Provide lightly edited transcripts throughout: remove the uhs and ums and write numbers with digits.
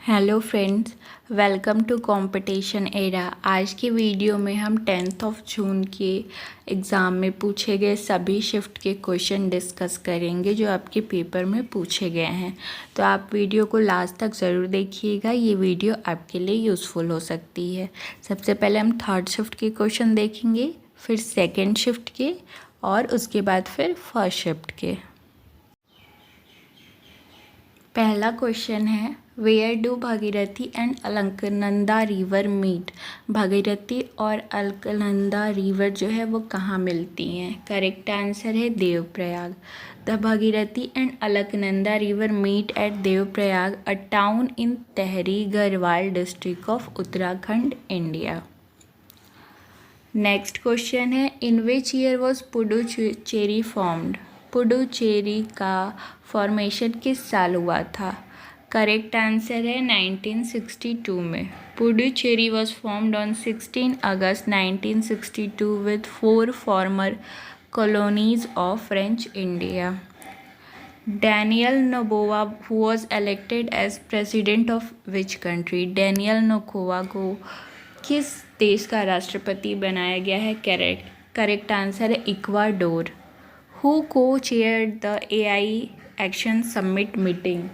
Hello friends, welcome to competition era. आज की video में हम 10 जून के एग्ज़ाम में पूछे गए सभी शिफ्ट के क्वेश्चन डिस्कस करेंगे जो आपके पेपर में पूछे गए हैं। तो आप वीडियो को लास्ट तक ज़रूर देखिएगा, ये वीडियो आपके लिए यूज़फुल हो सकती है। सबसे पहले हम थर्ड शिफ्ट के क्वेश्चन देखेंगे, फिर सेकेंड शिफ्ट के और उसके बाद फिर फर्स्ट शिफ्ट के। पहला क्वेश्चन है, where do Bhagirathi and Alaknanda river meet. Bhagirathi और अलकनंदा रिवर जो है वो कहाँ मिलती हैं? करेक्ट आंसर है Devprayag. The Bhagirathi and Alaknanda river meet at Devprayag, a town in Tehri Garhwal district of Uttarakhand, India. Next question है, in which year was Puducherry formed. Puducherry का फॉर्मेशन किस साल हुआ था? करेक्ट आंसर है 1962 में। Puducherry was formed on 16 August 1962 with 4 former colonies of French India. Daniel Noboa who was elected as president of which country. Daniel Noboa को किस देश का राष्ट्रपति बनाया गया है? करेक्ट आंसर है Ecuador. Who co chair the AI action summit meeting.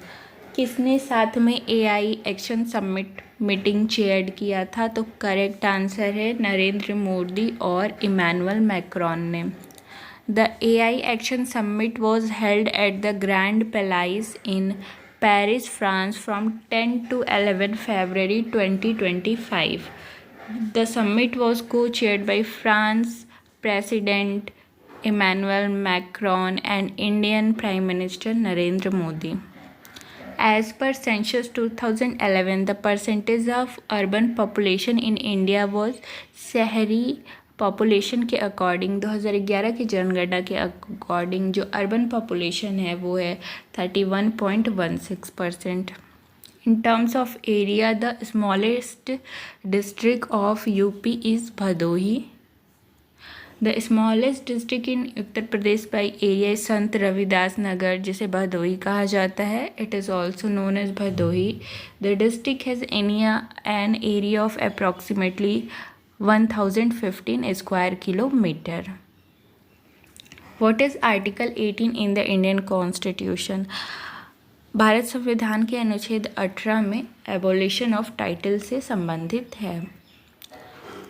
किसने साथ में AI action summit meeting chair किया था? तो करेक्ट आंसर है नरेंद्र मोदी और इमैनुअल मैक्रॉन ने। The AI action summit was held at the grand palace in Paris, France from 10 to 11 February 2025. The summit was co-chaired by France President Emmanuel Macron and Indian Prime Minister Narendra Modi. As per Census 2011, the percentage of urban population in India was शहरी population के according 2011 की जनगणना के according जो urban population है वो है 31.16%. In terms of area, the smallest district of UP is Bhadohi. The smallest district in Uttar Pradesh by area is संत रविदास नगर, जिसे भदोही कहा जाता है. It is also known as Bhadohi. The district has an area of approximately 1015 square kilometer. What is Article 18 in the Indian Constitution? Bharat संविधान के अनुच्छेद 18 में abolition of title से संबंधित है.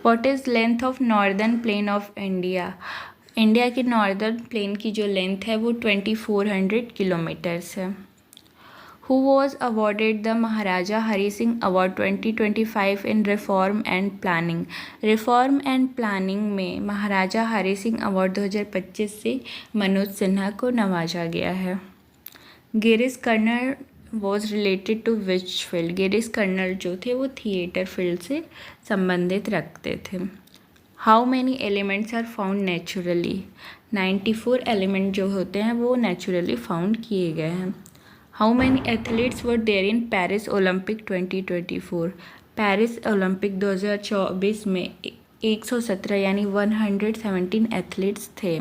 What is length of northern plain of India? India के northern plain की जो लेंथ है वो 2400 किलोमीटर्स है. Who was awarded the Maharaja Hari Singh award 2025 in reform and planning. Reform and planning में महाराजा हरि सिंह अवार्ड 2025 से मनोज सिन्हा को नवाजा गया है. Girish Karnad was related to which field. Girish Karnad जो थे वो थिएटर फील्ड से संबंधित रखते थे. How many elements are found naturally. 94 element जो होते हैं वो नेचुरली फाउंड किए गए हैं. How many athletes were there in Paris Olympic 2024. Paris Olympic 2024 में 117 यानी 117 एथलीट्स थे.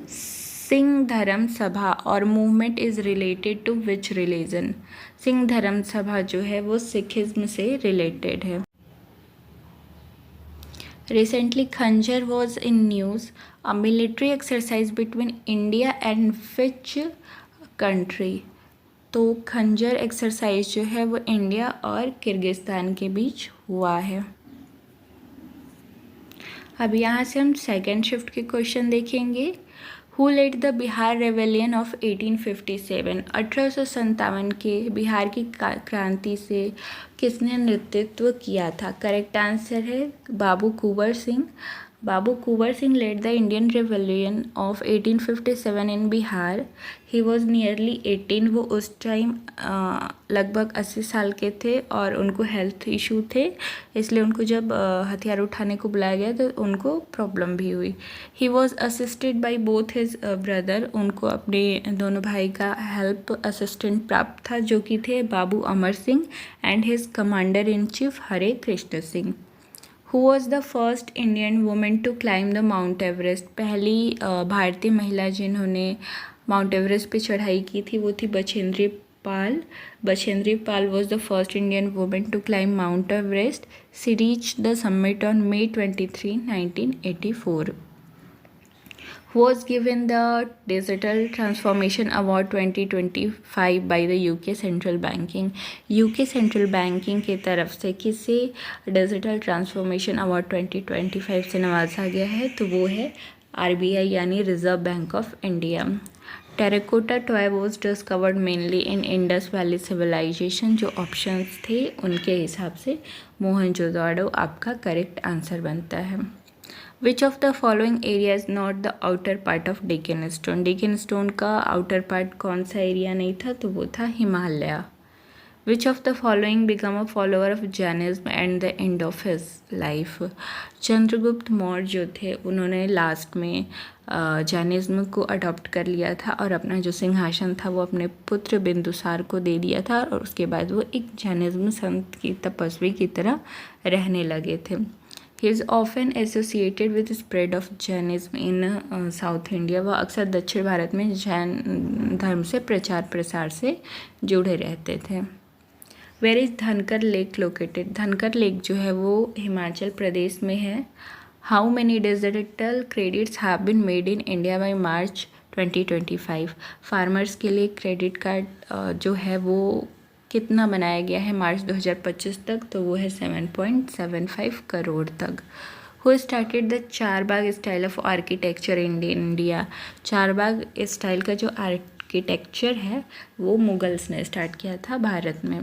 सिंह धर्म सभा और movement is related to which religion. Singh Dharma Sabha जो है वो सिखिज्म से रिलेटेड है. रिसेंटली खंजर was in news, a military exercise between India and which country. तो खंजर एक्सरसाइज जो है वो इंडिया और किर्गिस्तान के बीच हुआ है. अब यहाँ से हम सेकेंड शिफ्ट के क्वेश्चन देखेंगे. Who led the Bihar rebellion of 1857. 1857 के बिहार की क्रांति से किसने नेतृत्व किया था? करेक्ट आंसर है Babu Kunwar Singh. Babu Kunwar Singh led the Indian revolution of 1857 in Bihar. He was nearly 18. वो उस टाइम लगभग 80 साल के थे और उनको हेल्थ इशू थे, इसलिए उनको जब हथियार उठाने को बुलाया गया तो उनको प्रॉब्लम भी हुई. He was assisted by both his brother. उनको अपने दोनों भाई का हेल्प असिस्टेंट प्राप्त था जो कि थे Babu Amar Singh and his commander in chief Hare Krishna Singh. Who was the first Indian women to climb the Mount Everest. पहली भारतीय महिला जिन्होंने माउंट एवरेस्ट पे चढ़ाई की थी वो थी Bachendri Pal. Bachendri Pal was the first Indian woman to climb Mount Everest. She reached the summit on May 23, 1984. Who was given the Digital Transformation Award 2025 by the UK Central Banking. UK Central Banking की तरफ से किसे digital transformation award 2025 से नवाजा गया है, तो वो है RBI यानी reserve bank of India. Terracotta toy was discovered mainly in Indus valley civilisation. जो ऑप्शंस थे उनके हिसाब से मोहनजोदाड़ो आपका करेक्ट आंसर बनता है. Which of the following area is not the outer part of Deccan stone. Deccan stone का आउटर पार्ट कौन सा एरिया नहीं था, तो वो था Himalaya. Which of the following become a follower of Jainism and the end of his life. Chandragupta Maurya जो थे उन्होंने लास्ट में जैनिज्म को अडॉप्ट कर लिया था और अपना जो सिंहासन था वो अपने पुत्र बिंदुसार को दे दिया था और उसके बाद वो एक जैनिज्म संत की तपस्वी की तरह रहने लगे थे. He is often associated with spread of Jainism in south India. वह अक्सर दक्षिण भारत में जैन धर्म से प्रचार प्रसार से जुड़े रहते थे. Where is Dhankar lake located. Dhankar lake जो है वो हिमाचल प्रदेश में है. How many digital credits have been made in India by March 2025. Farmers के लिए क्रेडिट कार्ड जो है वो कितना बनाया गया है मार्च 2025 तक, तो वो है 7.75 करोड़ तक. Who started the Charbagh style of architecture in India. Charbagh style का जो आर्किटेक्चर है वो मुगल्स ने स्टार्ट किया था भारत में.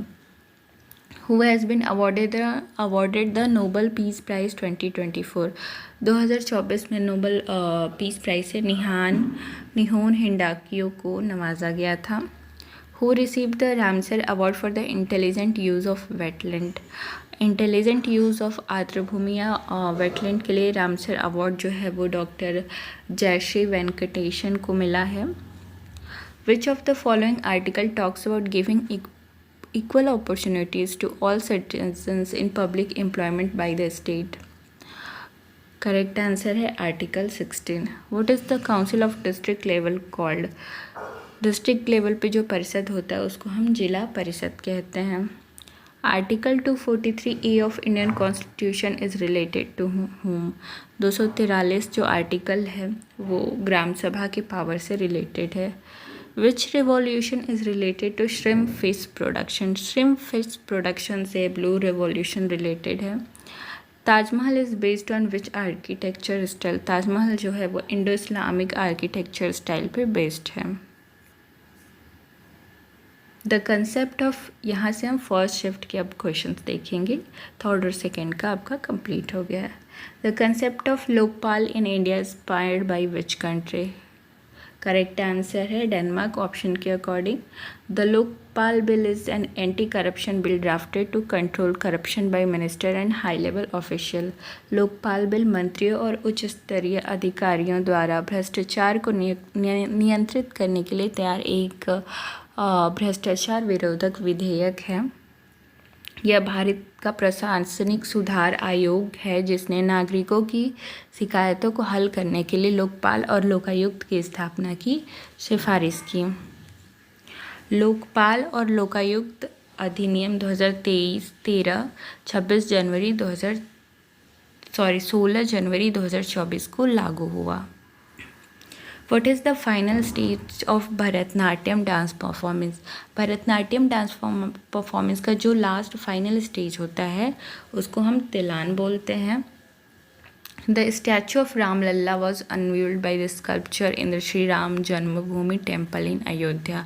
Who has been awarded the Nobel peace prize 2024. 2024 में नोबल पीस प्राइज़ से निहोन हिंडाकियो को नवाजा गया था. Who receive the Ramsar award for the intelligent use of wetland. Intelligent use of आर्द्रभूमि या वेटलैंड के लिए रामसर अवार्ड जो है वो डॉक्टर जयश्री वेंकटेशन को मिला है. Which of the following article talks about giving equal opportunities to all citizens in public employment by the state. Correct answer है article 16. What is the council of district level called. District level पे जो परिषद होता है उसको हम जिला परिषद कहते हैं. Article 243A of Indian constitution is related to home. 243 जो आर्टिकल है वो ग्राम सभा के पावर से रिलेटेड है. Which revolution is related to shrimp fish production. Shrimp fish production से ब्लू रिवॉल्यूशन रिलेटेड है. Taj Mahal is based on which architecture style. Taj Mahal जो है वो इंडो इस्लामिक आर्किटेक्चर स्टाइल पे बेस्ड है. द कंसेप्ट ऑफ, यहाँ से हम फर्स्ट शिफ्ट के अब क्वेश्चन देखेंगे. थर्ड और सेकेंड का आपका कंप्लीट हो गया है. The concept of Lokpal in India inspired by which country. Correct answer है डेनमार्क ऑप्शन के according. The Lokpal bill is an anti corruption bill drafted to control corruption by minister and high level official. Lokpal bill मंत्रियों और उच्च स्तरीय अधिकारियों द्वारा भ्रष्टाचार को नियंत्रित करने के लिए तैयार एक भ्रष्टाचार विरोधक विधेयक है. यह भारत का प्रशासनिक सुधार आयोग है जिसने नागरिकों की शिकायतों को हल करने के लिए लोकपाल और लोकायुक्त की स्थापना की सिफारिश की. लोकपाल और लोकायुक्त अधिनियम 2013 16 जनवरी 2024 को लागू हुआ. What is the final stage of Bharatanatyam dance performance. Bharatanatyam dance performance का जो लास्ट फाइनल स्टेज होता है उसको हम तिलान बोलते हैं. The statue of Ramlalla was unveiled by the sculpture in the Shri Ram Janmabhoomi temple इन अयोध्या.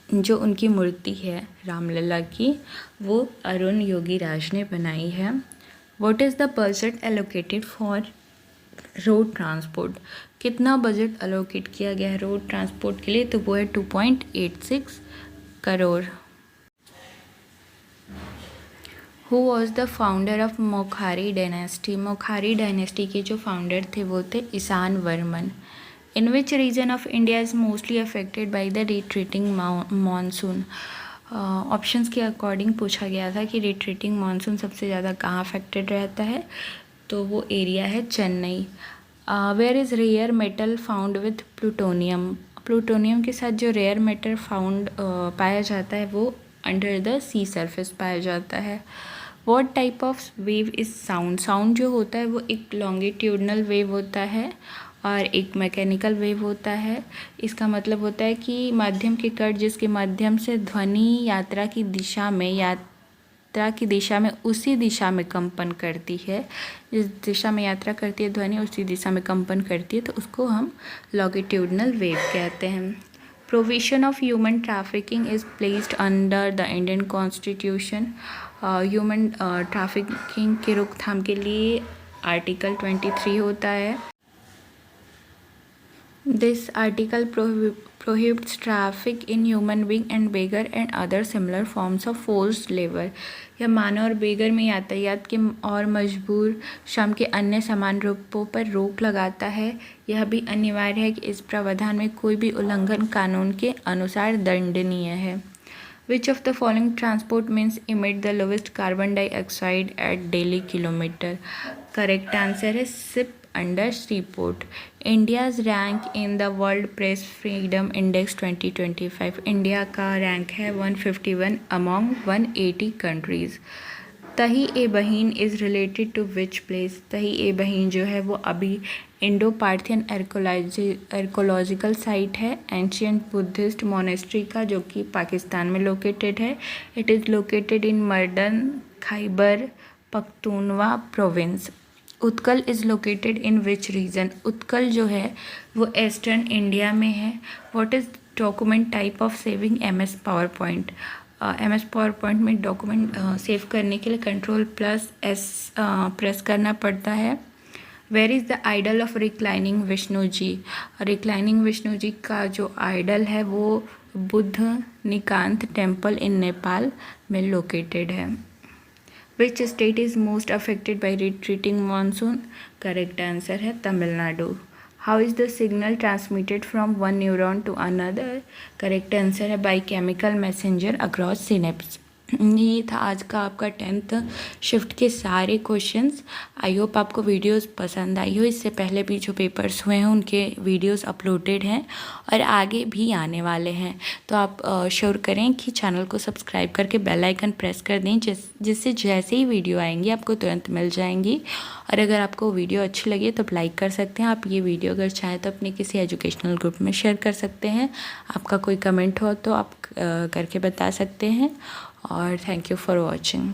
जो उनकी मूर्ति है रामलला की वो अरुण योगी राज ने बनाई है. What is the budget allocated for road transport. कितना बजट अलोकेट किया गया है रोड ट्रांसपोर्ट के लिए, तो वो है 2.86 crore. Who was the founder of Maukhari dynasty. Maukhari dynasty के जो फाउंडर थे वो थे Ishan Varman. In which region of India is mostly affected by the retreating monsoon. Options के अकॉर्डिंग पूछा गया था कि रिट्रीटिंग मानसून सबसे ज़्यादा कहाँ अफेक्टेड रहता है, तो वो एरिया है Chennai. Where is rare metal found with plutonium. Plutonium के साथ जो रेयर मेटल फाउंड पाया जाता है वो अंडर द सी सरफेस पाया जाता है। What type of wave is sound? Sound जो होता है वो एक लॉन्गिट्यूडनल वेव होता है और एक मैकेनिकल वेव होता है। इसका मतलब होता है कि माध्यम के कट जिसके माध्यम से ध्वनि यात्रा की दिशा में उसी दिशा में कंपन करती है, जिस दिशा में यात्रा करती है ध्वनि उसी दिशा में कंपन करती है, तो उसको हम लॉन्गिट्यूडनल वेव कहते हैं। Provision of human trafficking is placed under the Indian constitution. Human trafficking की रोकथाम के लिए आर्टिकल 23 होता है। This article prohibits traffic in human being and beggar and other similar forms of forced labor। यह मानव और बेगर में यातायात के और मजबूर श्रम के अन्य समान रूपों पर रोक लगाता है। यह भी अनिवार्य है कि इस प्रावधान में कोई भी उल्लंघन कानून के अनुसार दंडनीय है। Which of the following transport means emit the lowest carbon dioxide at daily kilometer? Correct answer है ship under seaport। India's rank in the World Press Freedom Index 2025। India का रैंक है 151 among 180 countries। तही i Bahi is related to which place? तही ए बहीन जो है वो अभी Indo Parthian archaeological site है एंशियंट बुद्धिस्ट मोनेस्ट्री का, जो कि पाकिस्तान में लोकेटेड है। It is located in modern Khyber Pakhtunkhwa province. Utkal is located in which region? Utkal जो है वो ईस्टर्न इंडिया में है। What is document type of saving MS power point? MS power point में डॉक्यूमेंट सेव करने के लिए Ctrl+S प्रेस करना पड़ता है। Where is the idol of reclining Vishnu ji? Reclining Vishnu ji का जो आइडल है वो Budhanilkantha temple in Nepal में लोकेटेड है। Which state is most affected by retreating monsoon? Correct answer है Tamil Nadu. How is the signal transmitted from one neuron to another? Correct answer है by chemical messenger across synapse. ये था आज का आपका 10th shift के सारे क्वेश्चंस। आई होप आपको वीडियोस पसंद आई हो। इससे पहले भी जो पेपर्स हुए हैं उनके वीडियोस अपलोडेड हैं और आगे भी आने वाले हैं, तो आप श्योर करें कि चैनल को सब्सक्राइब करके बेल आइकन प्रेस कर दें, जिससे जैसे ही वीडियो आएंगी आपको तुरंत मिल जाएंगी। और अगर आपको वीडियो अच्छी लगे तो लाइक कर सकते हैं। आप ये वीडियो अगर चाहें तो अपने किसी एजुकेशनल ग्रुप में शेयर कर सकते हैं। आपका कोई कमेंट हो तो आप करके बता सकते हैं। और थैंक यू फॉर वॉचिंग।